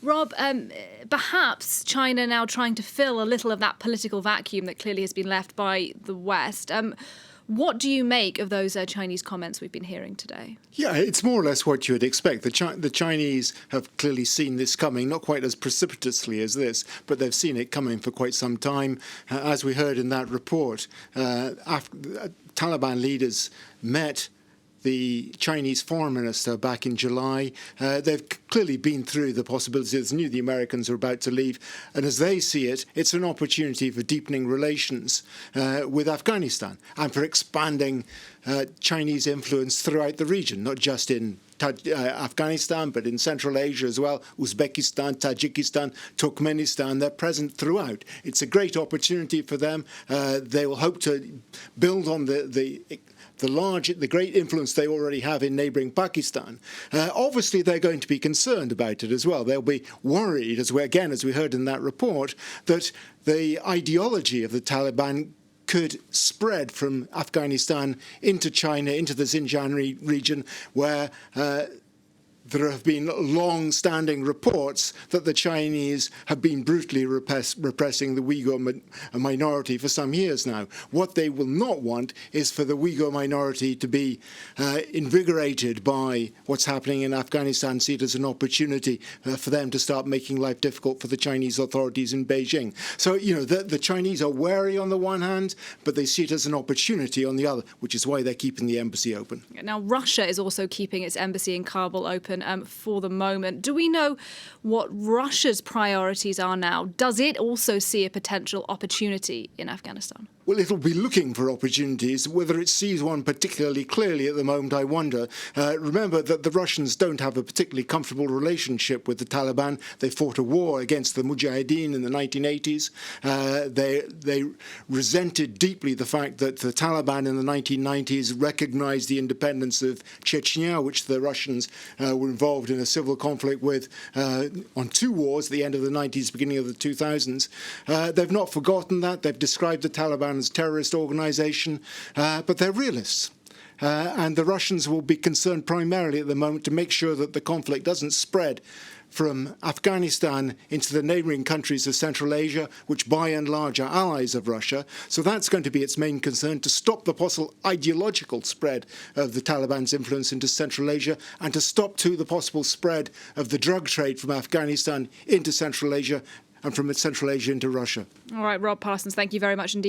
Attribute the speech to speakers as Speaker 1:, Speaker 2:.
Speaker 1: Rob, perhaps China now trying to fill a little of that political vacuum that clearly has been left by the West. What do you make of those Chinese comments we've been hearing today?
Speaker 2: Yeah, it's more or less what you would expect. The Chinese have clearly seen this coming, not quite as precipitously as this, but they've seen it coming for quite some time. As we heard in that report, Taliban leaders met the Chinese foreign minister back in July. They've clearly been through the possibilities, knew the Americans were about to leave, and as they see it, it's an opportunity for deepening relations with Afghanistan and for expanding Chinese influence throughout the region, not just in Afghanistan, but in Central Asia as well, Uzbekistan, Tajikistan, Turkmenistan. They're present throughout. It's a great opportunity for them. They will hope to build on the great influence they already have in neighbouring Pakistan. Obviously, they're going to be concerned about it as well. They'll be worried, as we heard in that report, that the ideology of the Taliban could spread from Afghanistan into China, into the Xinjiang region, where there have been long-standing reports that the Chinese have been brutally repressing the Uyghur minority for some years now. What they will not want is for the Uyghur minority to be invigorated by what's happening in Afghanistan, see it as an opportunity for them to start making life difficult for the Chinese authorities in Beijing. So, the Chinese are wary on the one hand, but they see it as an opportunity on the other, which is why they're keeping the embassy open.
Speaker 1: Now, Russia is also keeping its embassy in Kabul open for the moment. Do we know what Russia's priorities are now? Does it also see a potential opportunity in Afghanistan?
Speaker 2: Well, it'll be looking for opportunities. Whether it sees one particularly clearly at the moment, I wonder. Remember that the Russians don't have a particularly comfortable relationship with the Taliban. They fought a war against the Mujahideen in the 1980s. They resented deeply the fact that the Taliban in the 1990s recognized the independence of Chechnya, which the Russians were involved in a civil conflict with on two wars at the end of the 90s, beginning of the 2000s. They've not forgotten that. They've described the Taliban as a terrorist organization, but they're realists. And the Russians will be concerned primarily at the moment to make sure that the conflict doesn't spread from Afghanistan into the neighbouring countries of Central Asia, which by and large are allies of Russia. So that's going to be its main concern, to stop the possible ideological spread of the Taliban's influence into Central Asia, and to stop, too, the possible spread of the drug trade from Afghanistan into Central Asia and from Central Asia into Russia.
Speaker 1: All right, Rob Parsons, thank you very much indeed.